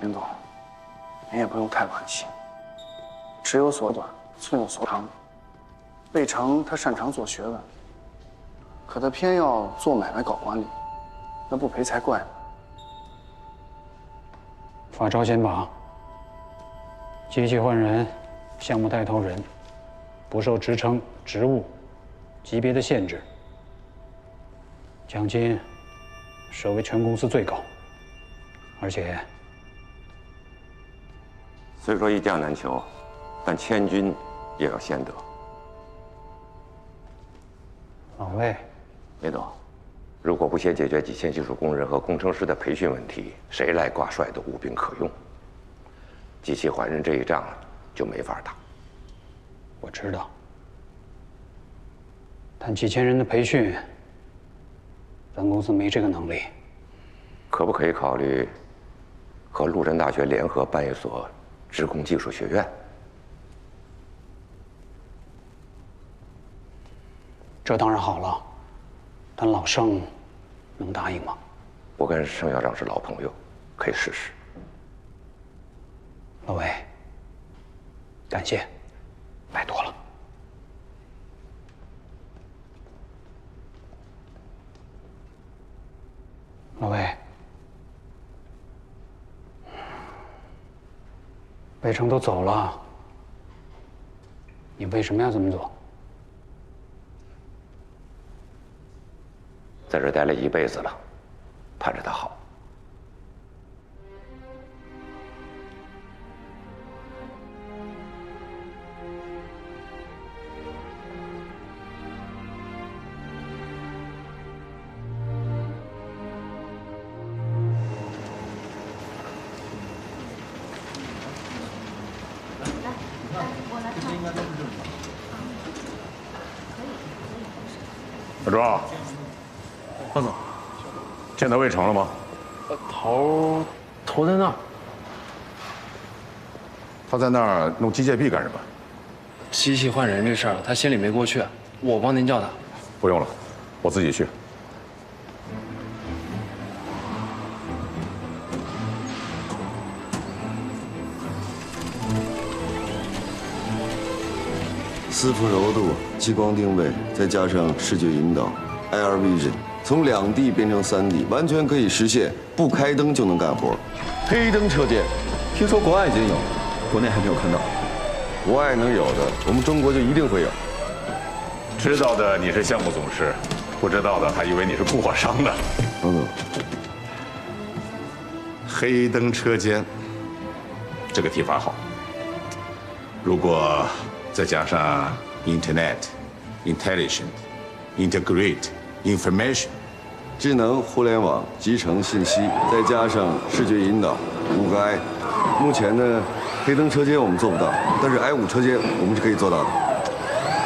林总，您也不用太惋惜。尺有所短，寸有所长。魏成他擅长做学问，可他偏要做买卖搞管理，那不赔才怪呢。发招贤榜，机器换人，项目带头人，不受职称、职务、级别的限制，奖金设为全公司最高，而且虽说一将难求，但千军也要先得。老魏，梅总，如果不先解决基线技术工人和工程师的培训问题，谁来挂帅都无兵可用。机器换人这一仗就没法打。我知道，但几千人的培训，咱公司没这个能力。可不可以考虑和陆山大学联合办一所职工技术学院？这当然好了，但老盛能答应吗？我跟盛校长是老朋友，可以试试。老魏，感谢，拜托了。老魏，魏成都走了，你为什么要这么做？在这待了一辈子了，盼着他好。小庄，方总，见到魏成了吗？头在那儿。他在那儿弄机械臂干什么？机器换人这事儿，他心里没过去，我帮您叫他。不用了，我自己去。丝肤柔度、激光定位，再加上视觉引导 ，Air Vision， 从2D 变成3D， 完全可以实现不开灯就能干活。黑灯车间，听说国外已经有，国内还没有看到。国外能有的，我们中国就一定会有。知道的你是项目总师，不知道的还以为你是供货商呢。黑灯车间，这个提法好。如果再加上 Internet、Intelligent、Integrate、Information， 智能互联网集成信息，再加上视觉引导，5个 I。目前呢，黑灯车间我们做不到，但是 I5车间我们是可以做到的。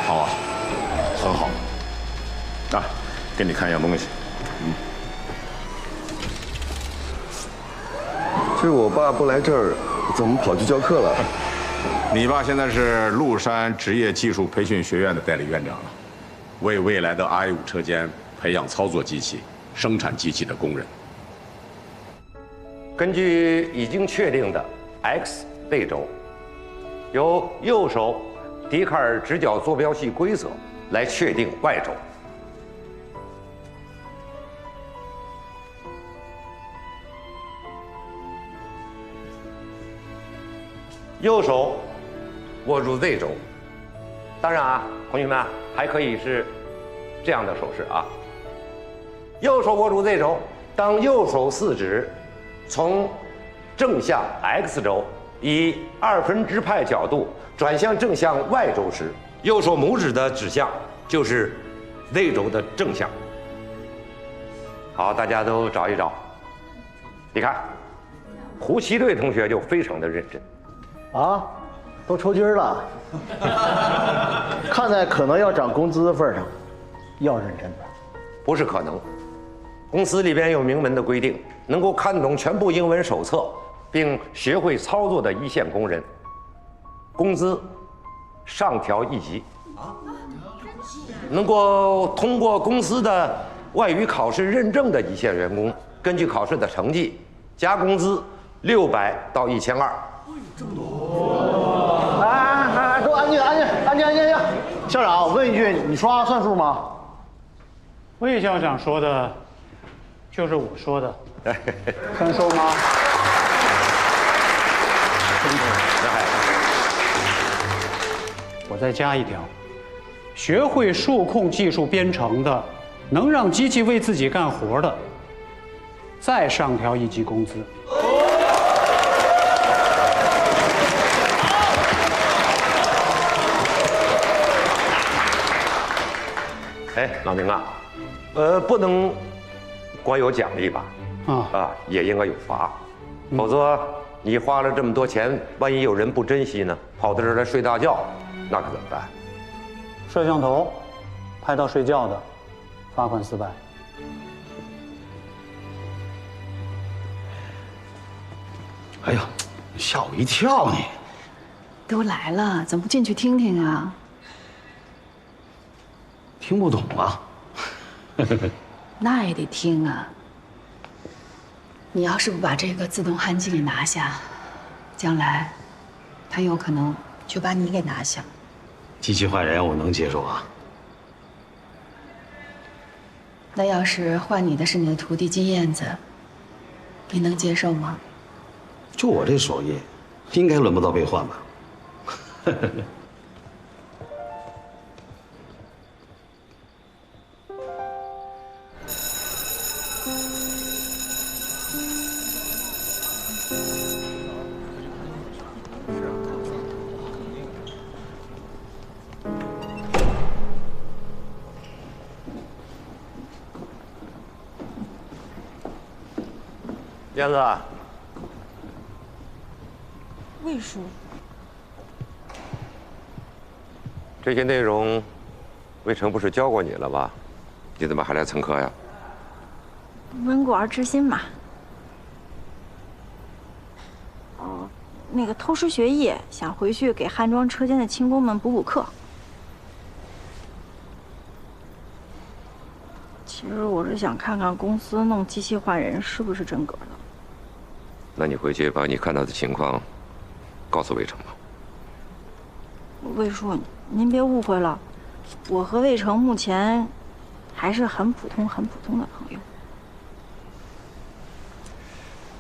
好啊，很好。啊，给你看一样东西。这我爸不来这儿，怎么跑去教课了？你爸现在是麓山职业技术培训学院的代理院长了，为未来的 I5车间培养操作机器、生产机器的工人。根据已经确定的 X 背轴，由右手笛卡尔直角坐标系规则来确定 Y 轴。右手握住 Z 轴，当然啊，同学们还可以是这样的手势啊。右手握住 Z 轴，当右手四指从正向 X 轴以2/2派角度转向正向 Y 轴时，右手拇指的指向就是 Z 轴的正向。好，大家都找一找。你看，胡奇瑞同学就非常的认真。啊，都抽筋了，看在可能要涨工资的份上，要认真的。不是可能，公司里边有明文的规定，能够看懂全部英文手册并学会操作的一线工人，工资上调1级。能够通过公司的外语考试认证的一线员工，根据考试的成绩加工资，600到1200。哎，都安静，安静！校长，我问一句，你说话算数吗？魏校长说的，就是我说的，算数吗？我再加一条，学会数控技术编程的，能让机器为自己干活的，再上调1级工资。哎，老明啊，不能光有奖励吧？也应该有罚，否则你花了这么多钱，万一有人不珍惜呢，跑到这儿来睡大觉，那可怎么办？摄像头拍到睡觉的，罚款400。哎呀，吓我一跳呢！都来了，怎么不进去听听啊？听不懂啊。那也得听啊。你要是不把这个自动焊机给拿下，将来他有可能就把你给拿下。机器换人我能接受啊。那要是换你的是你的徒弟金燕子，你能接受吗？就我这手艺，应该轮不到被换吧？燕子，魏叔，这些内容，魏成不是教过你了吧？你怎么还来蹭课呀？温故而知新嘛。哦，那个偷师学艺，想回去给汉庄车间的轻工们补课。其实我是想看看公司弄机器换人是不是真格的。那你回去把你看到的情况告诉魏成吧。魏叔，您别误会了，我和魏成目前还是很普通的朋友。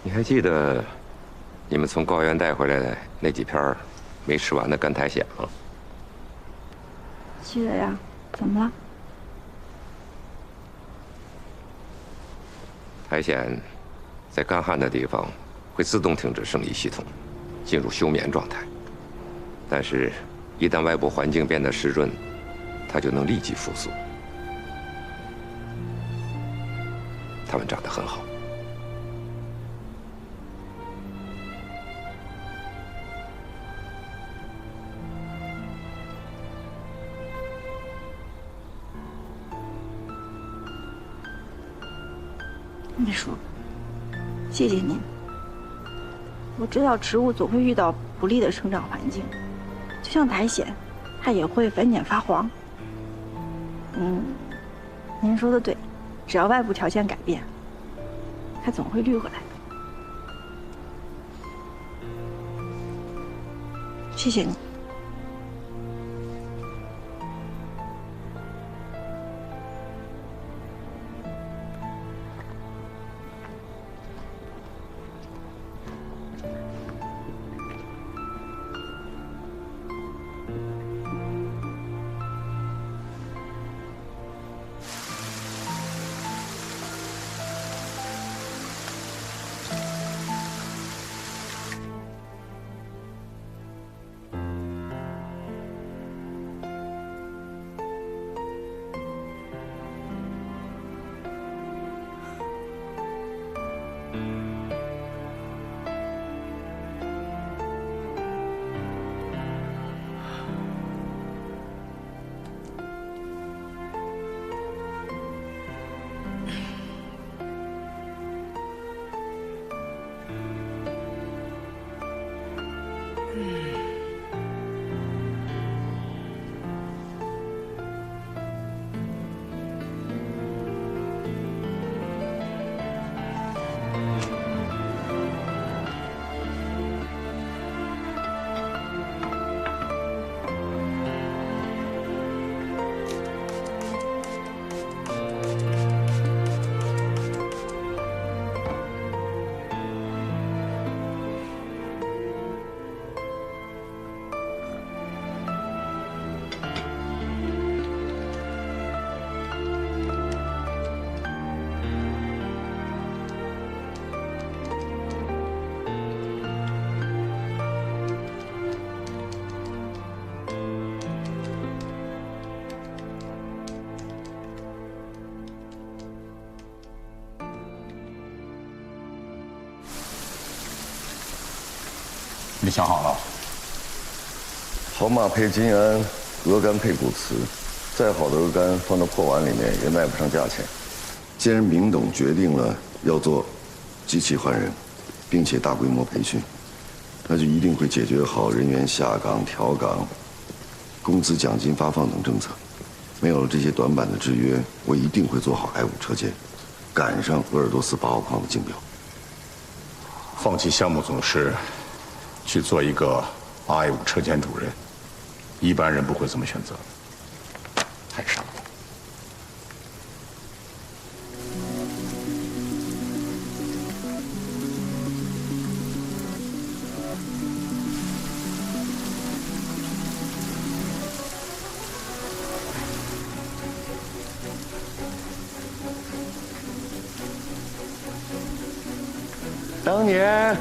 你还记得你们从高原带回来的那几片没吃完的干苔藓吗？记得呀，怎么了？苔藓在干旱的地方会自动停止生理系统，进入休眠状态。但是，一旦外部环境变得湿润，它就能立即复苏。它们长得很好。魏叔，谢谢您。我知道植物总会遇到不利的生长环境，就像苔藓，它也会繁衍发黄。您说的对，只要外部条件改变，它总会绿回来的。谢谢你。你想好了？好马配金鞍，鹅肝配骨瓷，再好的鹅肝放到破碗里面也卖不上价钱。既然明董决定了要做机器换人，并且大规模培训，那就一定会解决好人员下岗、调岗、工资奖金发放等政策。没有了这些短板的制约，我一定会做好I5车间，赶上鄂尔多斯8号矿的竞标。放弃项目总师，去做一个I5车间主任，一般人不会这么选择的，太傻了。当年，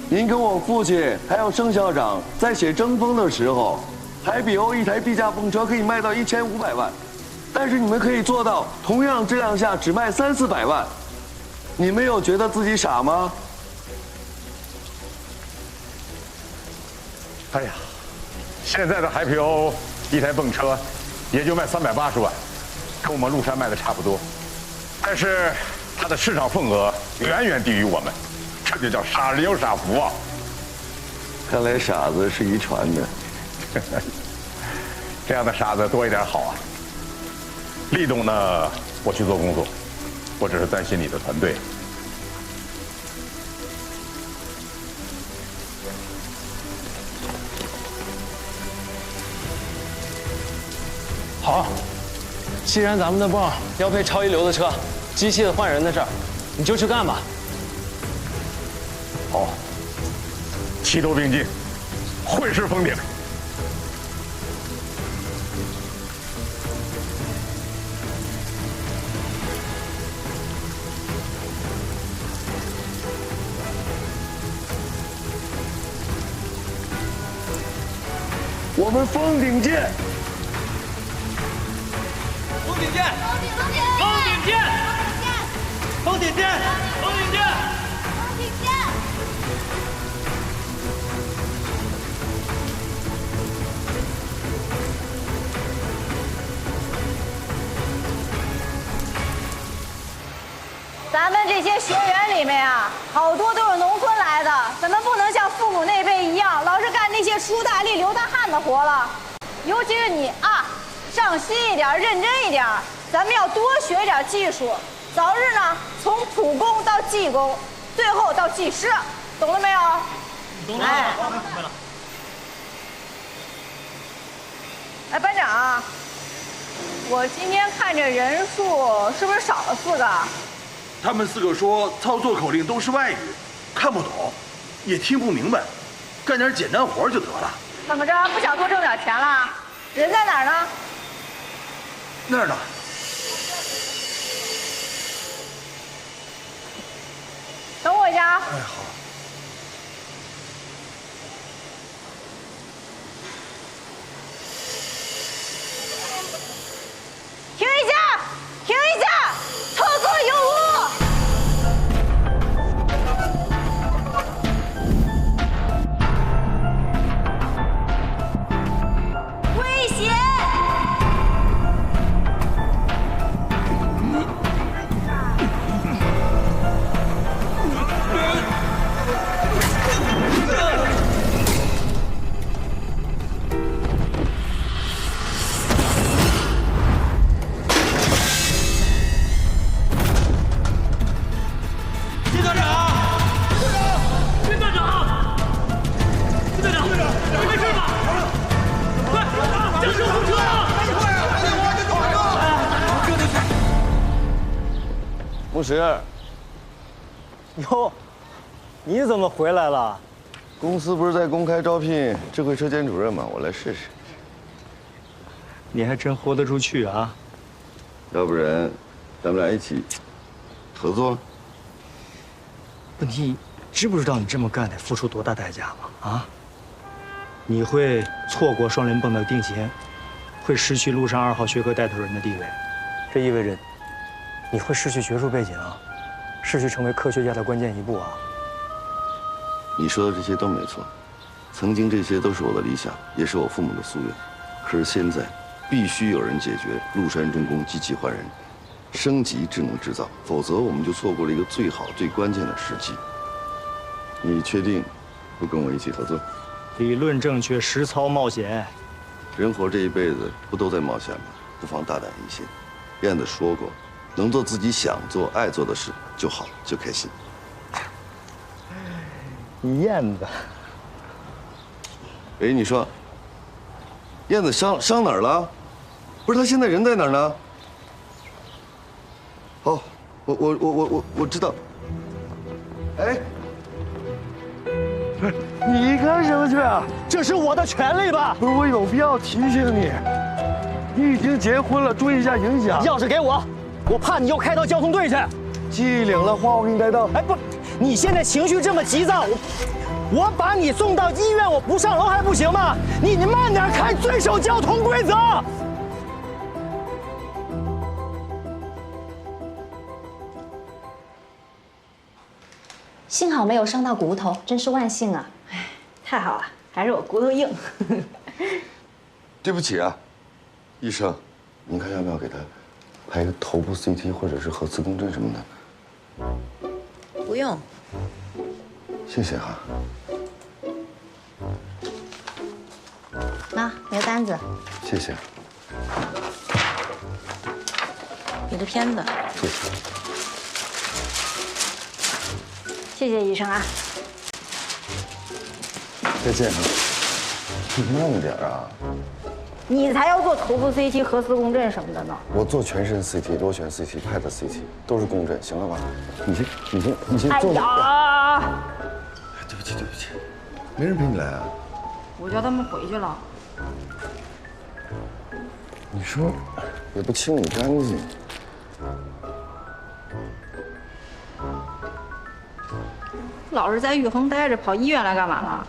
您跟我父亲还有盛校长在写争锋的时候，海比欧一台地下泵车可以卖到1500万，但是你们可以做到同样质量下只卖300-400万，你们有觉得自己傻吗？哎呀，现在的海比欧一台泵车也就卖380万，跟我们陆山卖的差不多，但是它的市场份额远远低于我们。这就叫傻人有傻福啊！看来傻子是遗传的，这样的傻子多一点好啊。厉董呢，我去做工作，我只是担心你的团队。好，既然咱们的泵要配超一流的车，机器的换人的事儿，你就去干吧。好，齐头并进，会师封顶。我们封顶见！封顶见！封顶见！封顶见！封顶见！咱们这些学员里面啊，好多都是农村来的，咱们不能像父母那辈一样，老是干那些出大力、流大汗的活了。尤其是你啊，上心一点，认真一点，咱们要多学点技术，早日呢从普工到技工，最后到技师，懂了没有？懂了，哎，明白了。哎，班长，我今天看这人数是不是少了4个？他们4个说操作口令都是外语，看不懂，也听不明白，干点简单活就得了。怎么着，不想多挣点钱了？人在哪儿呢？那儿呢？等我一下啊。哎，好。停一下，停一下，厕所有误。危险！牧师，哟，你怎么回来了？公司不是在公开招聘智慧车间主任吗？我来试试。你还真豁得出去啊！要不然，咱们俩一起合作？你知不知道你这么干得付出多大代价吗？啊！你会错过双人泵的定型，会失去陆上2号学科带头人的地位，这意味着你会失去学术背景，失去成为科学家的关键一步啊！你说的这些都没错，曾经这些都是我的理想，也是我父母的夙愿。可是现在，必须有人解决陆山重工机器换人，升级智能制造，否则我们就错过了一个最好、最关键的时机。你确定不跟我一起合作？理论正确，实操冒险。人活这一辈子不都在冒险吗？不妨大胆一些。燕子说过，能做自己想做、爱做的事就好，就开心。燕子，哎，你说，燕子伤哪儿了？不是，她现在人在哪儿呢？哦，我知道。哎，你干什么去啊？这是我的权利吧？不是，我有必要提醒你，你已经结婚了，注意一下影响。钥匙给我，我怕你又开到交通队去。记领了，花我给你带到。哎，不，你现在情绪这么急躁，我把你送到医院，我不上楼还不行吗？你慢点开，遵守交通规则。幸好没有伤到骨头，真是万幸啊！哎，太好了，还是我骨头硬。对不起啊，医生，您看要不要给他拍一个头部 CT 或者是核磁共振什么的？不用。谢谢哈。那你的单子。谢谢。你的片子。谢谢。谢谢医生啊。再见啊。你慢点啊。你才要做头部 CT、核磁共振什么的呢。我做全身 CT、螺旋 CT、PET CT 都是共振，行了吧？你先坐着。哎呀！对不起，没人陪你来啊？我叫他们回去了。你说也不清理干净。老是在玉衡待着，跑医院来干嘛了？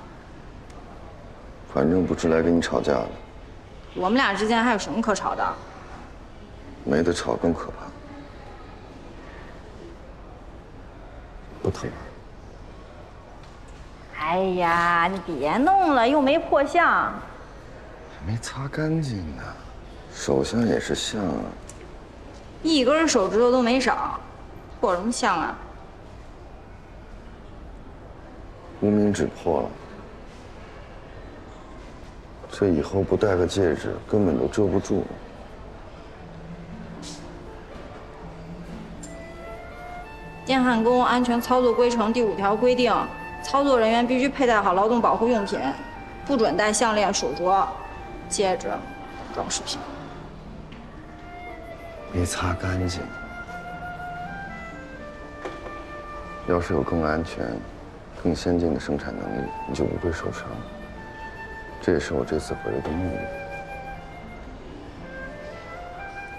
反正不是来跟你吵架的。我们俩之间还有什么可吵的？没得吵更可怕。不疼。哎呀，你别弄了，又没破相。还没擦干净呢，手相也是相啊。一根手指头都没少，破什么相啊？无名指破了，这以后不戴个戒指，根本都遮不住。电焊工安全操作规程第5条规定，操作人员必须佩戴好劳动保护用品，不准戴项链、手镯、戒指、装饰品。没擦干净。要是有更安全、更先进的生产能力，你就不会受伤。这也是我这次回来的目的。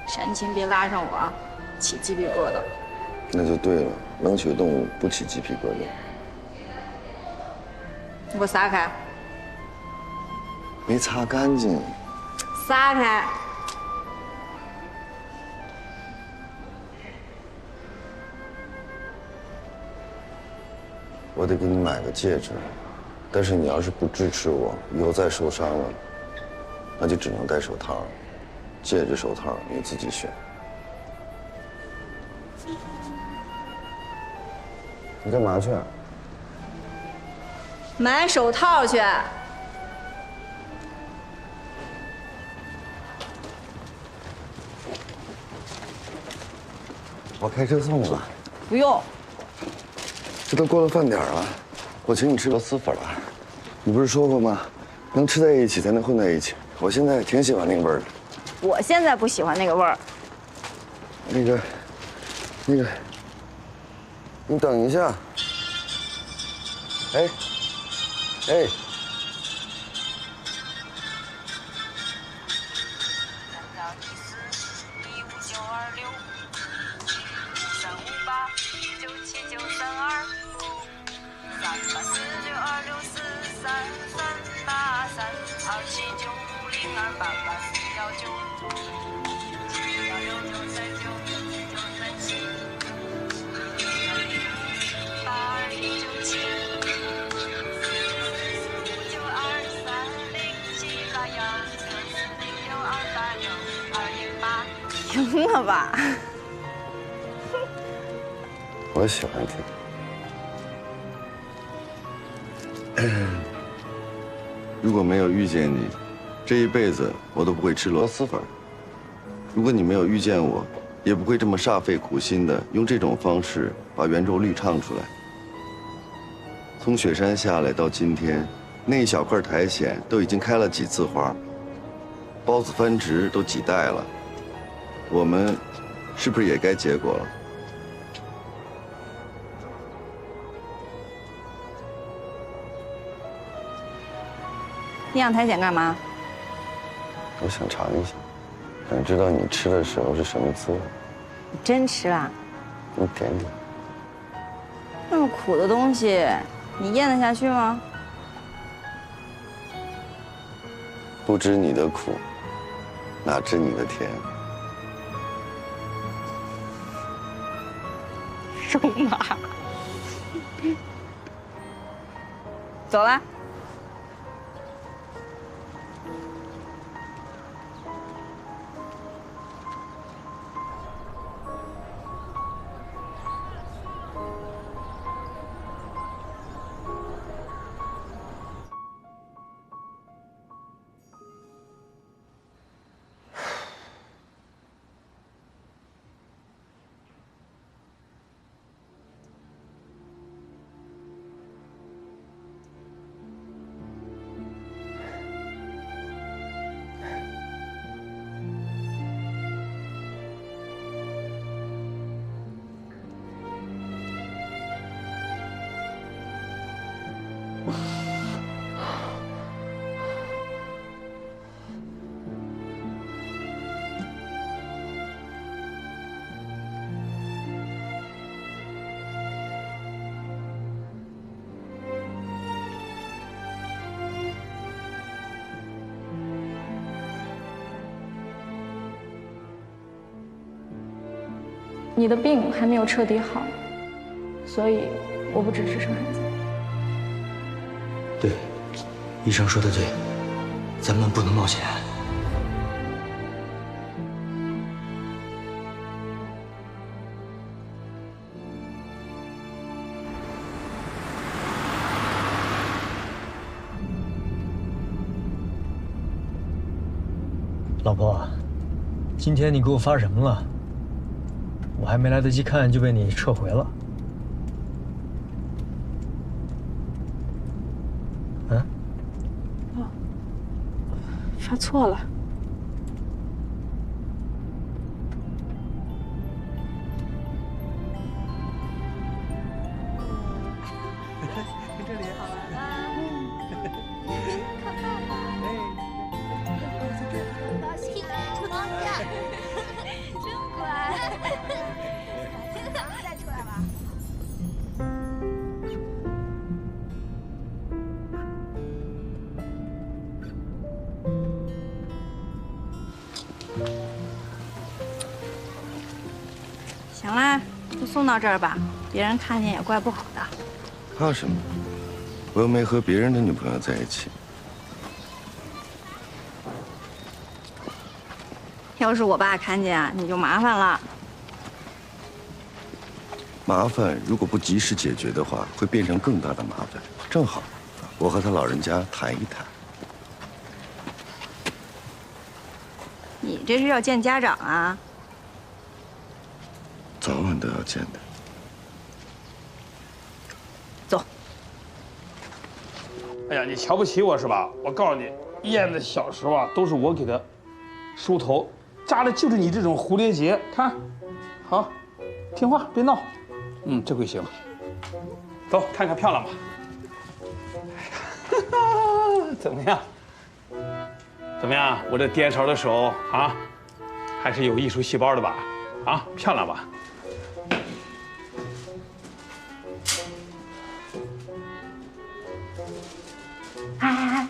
煽情别拉上我啊，起鸡皮疙瘩。那就对了，冷血动物不起鸡皮疙瘩。你给我撒开！没擦干净。撒开！我得给你买个戒指，但是你要是不支持我，以后再受伤了，那就只能戴手套。戒指、手套你自己选。你干嘛去？买手套去。我开车送吧。不用。这都过了饭点了，我请你吃螺蛳粉了。你不是说过吗？能吃在一起才能混在一起。我现在挺喜欢那个味儿的。我现在不喜欢那个味儿。那个，你等一下。哎。就停了吧。我喜欢听。如果没有遇见你，这一辈子我都不会吃螺蛳粉。如果你没有遇见我，也不会这么煞费苦心的用这种方式把圆周率唱出来。从雪山下来到今天，那一小块苔藓都已经开了几次花，包子繁殖都几代了，我们是不是也该结果了？你养苔藓干嘛？我想尝一下，想知道你吃的时候是什么滋味。你真吃了？一点点。那么苦的东西，你咽得下去吗？不知你的苦，哪知你的甜。肉麻。走了。你的病还没有彻底好，所以我不支持生孩子。对，医生说的对，咱们不能冒险。老婆，今天你给我发什么了？我还没来得及看，就被你撤回了。嗯？哦，发错了。这里好玩啊！看爸爸，高兴，王家，真乖。再出来吧。行啦，就送到这儿吧，别人看见也怪不好的。怕什么？我又没和别人的女朋友在一起。要是我爸看见啊，你就麻烦了。麻烦如果不及时解决的话，会变成更大的麻烦。正好，我和他老人家谈一谈。你这是要见家长啊？早晚都要见的。走。哎呀，你瞧不起我是吧？我告诉你，燕子小时候啊，都是我给她梳头，扎的就是你这种蝴蝶结。看，好，听话，别闹。这回行。走，看看漂亮吧。怎么样？怎么样？我这颠勺的手啊，还是有艺术细胞的吧？啊，漂亮吧？哎，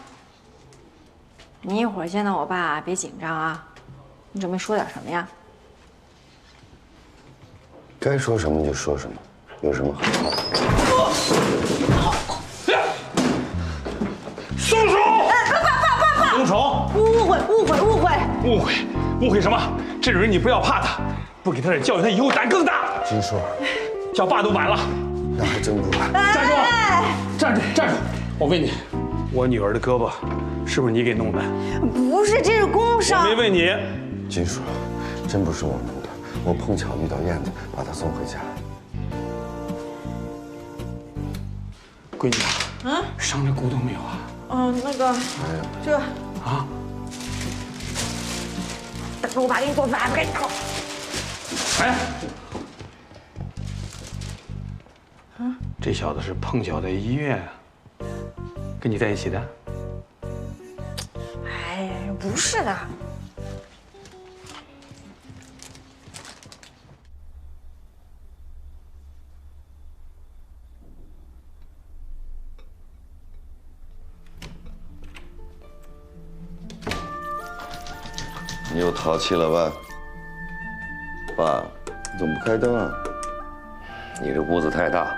你一会儿见到我爸别紧张啊，你准备说点什么呀？该说什么就说什么，有什么好说？松手！爸！松手！误会！误会什么？这种人你不要怕他，不给他点教育，他以后胆更大。金叔，叫爸都晚了。那还真不晚。站住！站住！站住！我问你，我女儿的胳膊是不是你给弄的？不是，这是工伤。我没问你。金叔，真不是我弄的，我碰巧遇到燕子，把她送回家。闺女啊，伤着骨头没有啊？那个，这啊，等着我爸给你做饭，赶紧走。哎，这小子是碰巧在医院跟你在一起的？哎，不是的。你又淘气了吧？爸，你怎么不开灯啊？你这屋子太大，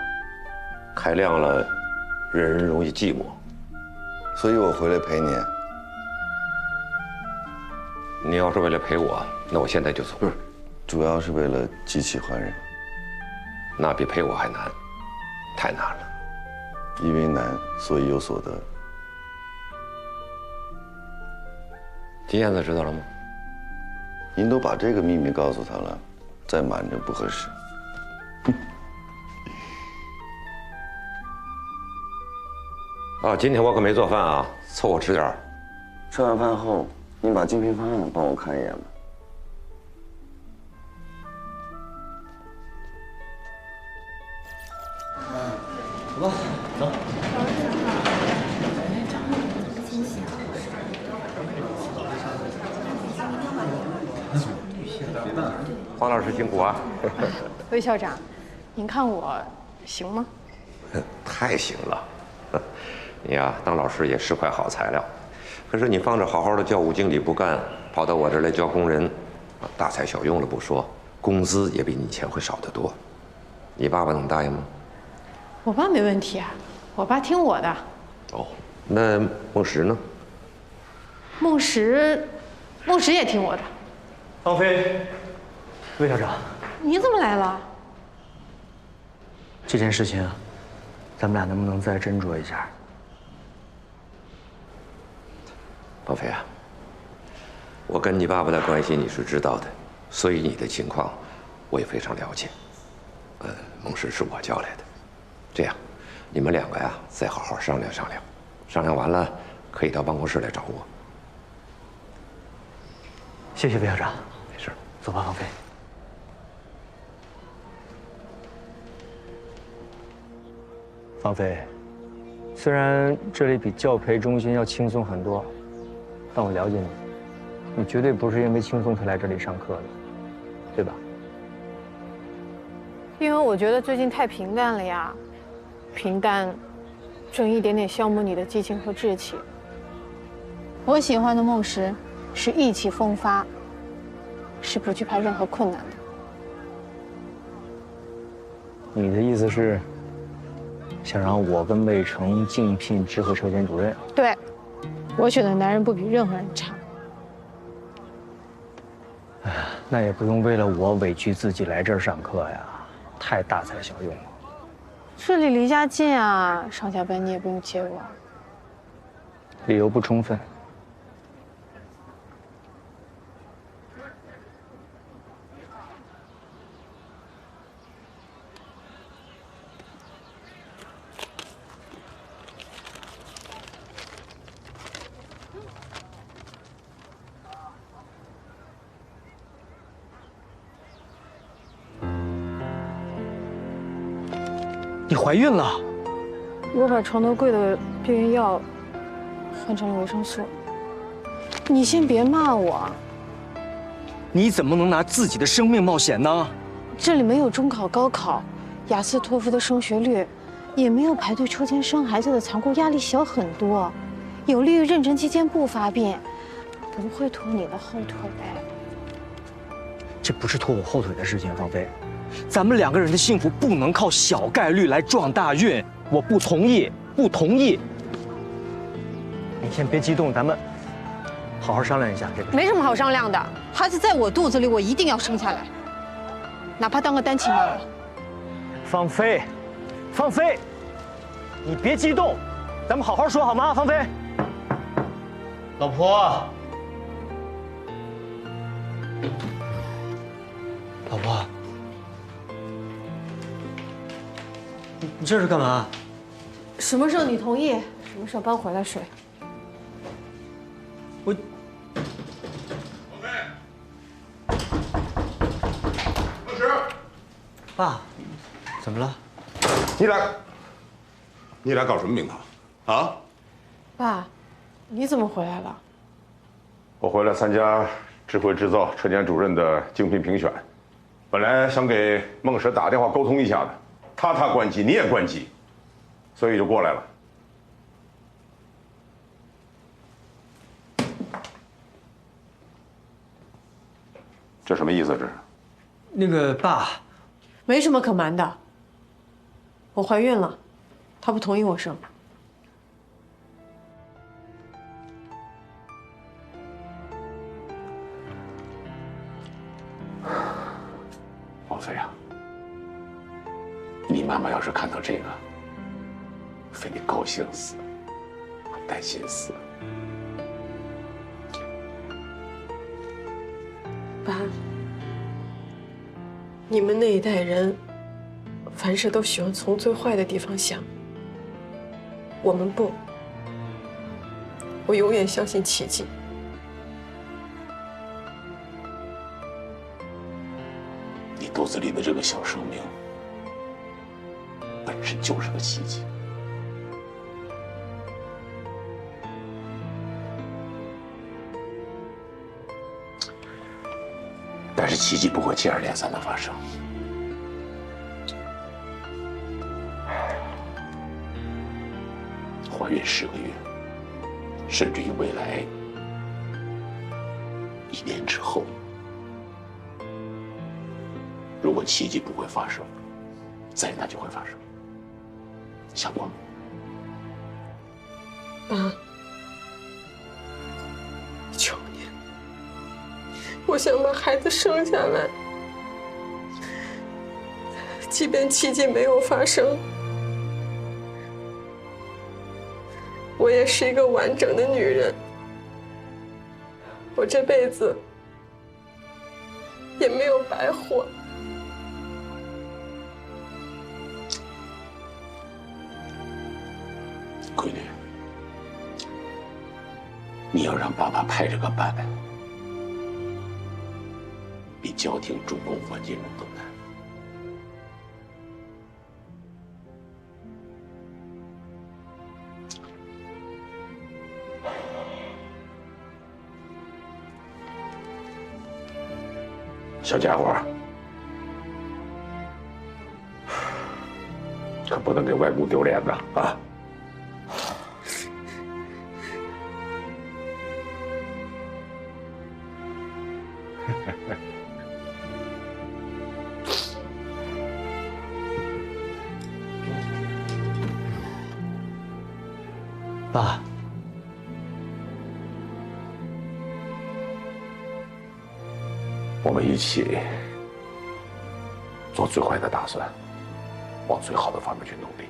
开亮了，人容易寂寞。所以我回来陪你。你要是为了陪我，那我现在就走。不是，主要是为了机器还人。那比陪我还难，太难了。因为难，所以有所得。金燕子知道了吗？您都把这个秘密告诉他了，再瞒着不合适。啊，今天我可没做饭啊，凑合吃点儿。吃完饭后，您把竞聘方案帮我看一眼吧。走吧，走。黄老师辛苦啊！魏校长，您看我行吗？太行了，你呀，当老师也是块好材料。可是你放着好好的教务经理不干，跑到我这儿来教工人，大材小用了不说，工资也比你以前会少得多。你爸爸能答应吗？我爸没问题啊，我爸听我的。哦，那孟石呢？孟石也听我的。方飞，魏校长，你怎么来了？这件事情，咱们俩能不能再斟酌一下？方飞啊，我跟你爸爸的关系你是知道的，所以你的情况我也非常了解。孟石是我叫来的，这样，你们两个呀再好好商量商量，商量完了可以到办公室来找我。谢谢魏校长。没事，走吧，方飞。方飞，虽然这里比教培中心要轻松很多，但我了解你，你绝对不是因为轻松才来这里上课的，对吧？因为我觉得最近太平淡了呀，平淡，正一点点消磨你的激情和志气。我喜欢的孟石是意气风发，是不惧怕任何困难的。你的意思是，想让我跟魏成竞聘智慧车间主任？对，我选的男人不比任何人差。哎呀，那也不用为了我委屈自己来这儿上课呀，太大材小用了。这里离家近啊，上下班你也不用接我。理由不充分。你怀孕了？我把床头柜的避孕药换成了维生素。你先别骂我。你怎么能拿自己的生命冒险呢？这里没有中考、高考、雅思、托福的升学率，也没有排队抽签生孩子的残酷，压力小很多，有利于妊娠期间不发病，不会拖你的后腿。这不是拖我后腿的事情，方飞。咱们两个人的幸福不能靠小概率来撞大运，我不同意，不同意。你先别激动，咱们好好商量一下这个。没什么好商量的，孩子在我肚子里，我一定要生下来，哪怕当个单亲妈妈。芳菲，芳菲，你别激动，咱们好好说好吗？芳菲，老婆，老婆，你这是干嘛？什么时候你同意，什么时候搬回来睡。我。老师，爸，怎么了？你俩搞什么名堂？啊？爸，你怎么回来了？我回来参加智慧制造车间主任的竞聘评选，本来想给孟婶打电话沟通一下的，他关机，你也关机，所以就过来了。这什么意思？这是？那个爸，没什么可瞒的。我怀孕了，他不同意我生。王菲啊，你妈妈要是看到这个，非得高兴死，担心死。爸，你们那一代人，凡事都喜欢从最坏的地方想，我们不。我永远相信奇迹。你肚子里的这个小生命，本身就是个奇迹。但是奇迹不会接二连三的发生。怀孕10个月，甚至于未来1年之后，如果奇迹不会发生，灾难就会发生。想过吗？爸，求你，我想把孩子生下来，即便奇迹没有发生，我也是一个完整的女人，我这辈子也没有白活。闺女，你要让爸爸拍这个板，比叫停主攻环节都难。小家伙，可不能给外公丢脸呐！啊！爸，我们一起做最坏的打算，往最好的方面去努力。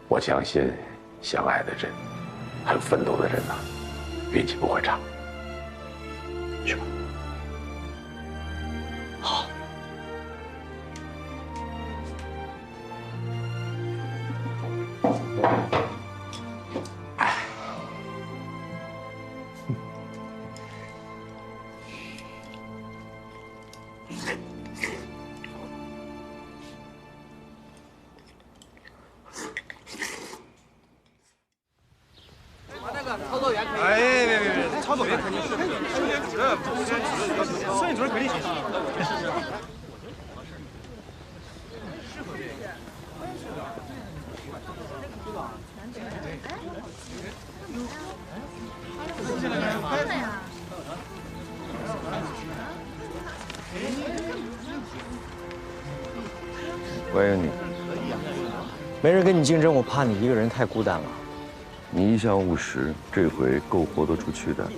我相信相爱的人，还有奋斗的人呢，运气不会差。去吧。好。操作员可以。哎，别，操作员肯定是。摄影主任，摄影主任肯定行。我也有你，没人跟你竞争，我怕你一个人太孤单了。你一向务实，这回够活得出去的。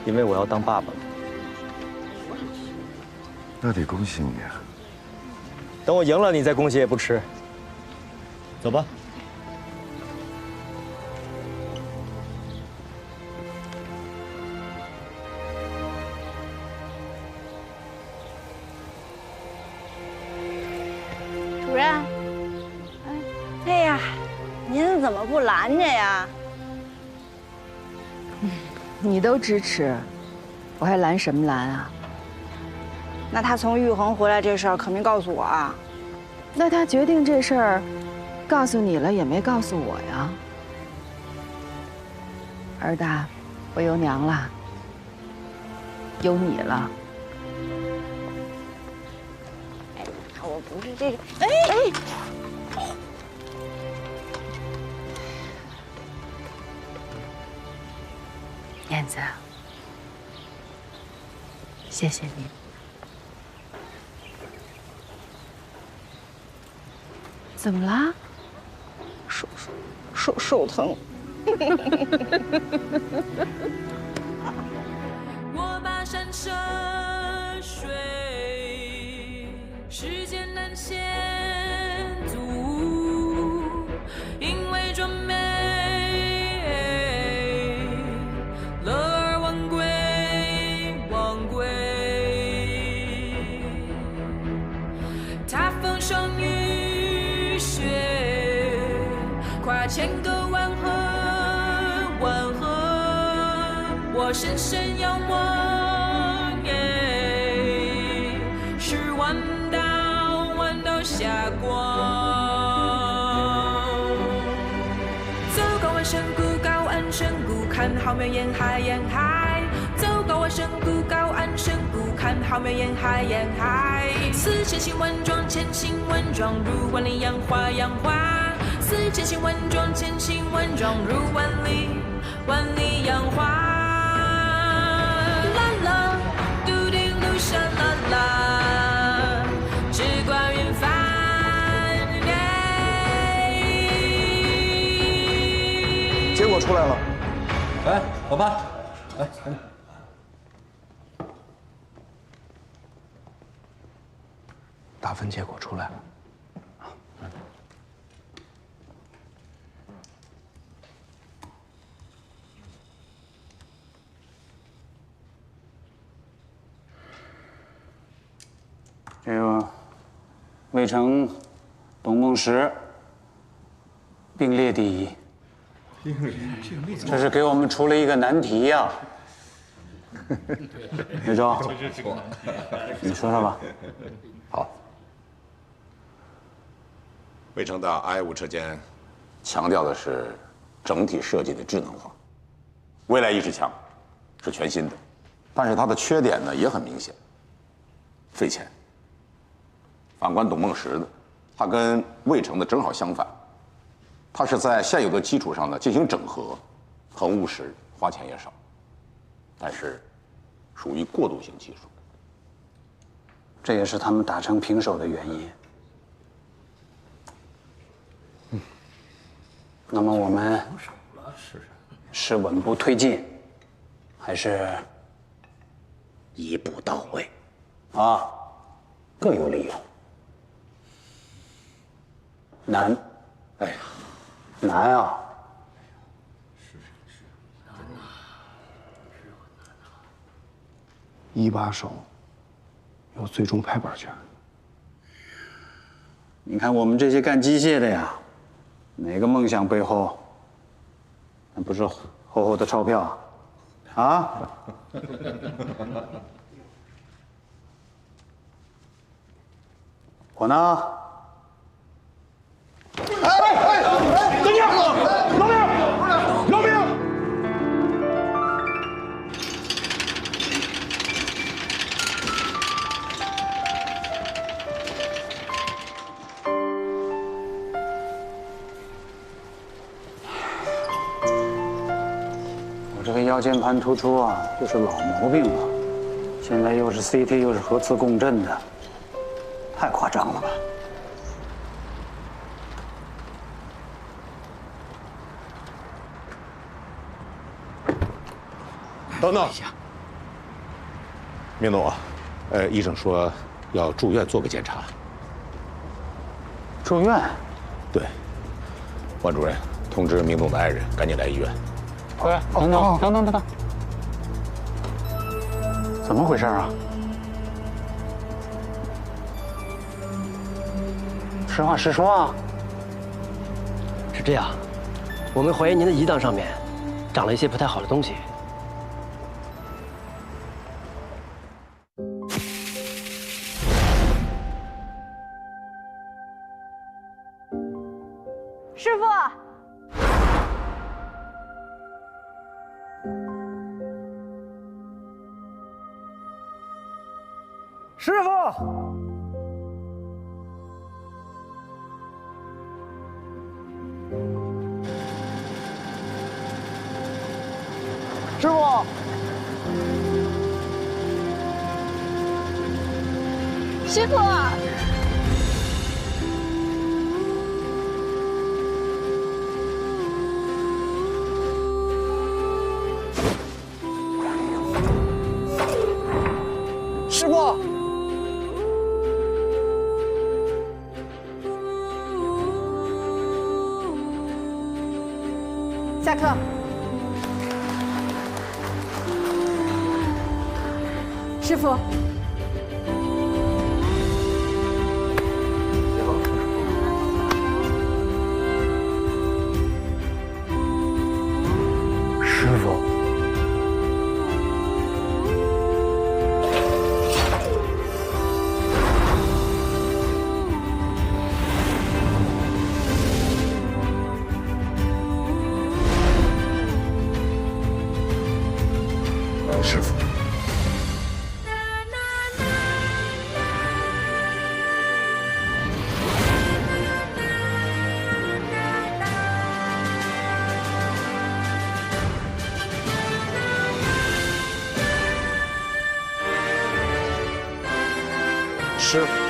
因为我要当爸爸了。那得恭喜你啊！等我赢了，你再恭喜也不迟。走吧。主任，哎呀，您怎么不拦着呀？你都支持，我还拦什么拦啊？那他从玉衡回来这事儿可没告诉我啊。那他决定这事儿，告诉你了也没告诉我呀。儿大，我有娘了，有你了。我不是这个，哎。燕子，谢谢你。怎么啦？手疼。我跋山涉水，世间难险阻，因为壮美。千个万河，我深深仰望，是弯道霞光。走高万深谷，高岸深谷，看好面沿海。走高万深谷，高岸深谷，看好面沿海。似千行万状，千行万状，如万里杨花。似千行万状，千行万状，如万里杨花。啦啦，笃定路上啦啦，只管云帆。结果出来了。哎，老爸，来，赶紧。打分结果出来了。这个魏成、董梦石并列第一，这是给我们出了一个难题呀。魏洲，你说说吧。好，魏成的 i5车间强调的是整体设计的智能化，未来意识强，是全新的，但是它的缺点呢也很明显，费钱。反观董梦石的，它跟魏成的正好相反，它是在现有的基础上呢进行整合，很务实，花钱也少，但是属于过渡性技术。这也是他们打成平手的原因。那么我们是稳步推进，还是一步到位？啊，各有理由。难，哎呀，难啊！一把手有最终拍板权。你看我们这些干机械的呀，哪个梦想背后，那不是厚厚的钞票啊？我呢？等你！饶命！我这个腰间盘突出啊，就是老毛病了。现在又是 CT 又是核磁共振的，太夸张了吧？等等，明总啊，医生说要住院做个检查。住院？对。万主任，通知明总的爱人赶紧来医院。喂，等，怎么回事啊？实话实说啊。是这样，我们怀疑您的胰脏上面长了一些不太好的东西。师傅，师傅，师傅，师傅，师傅。下课。师傅，师傅，师傅。师傅。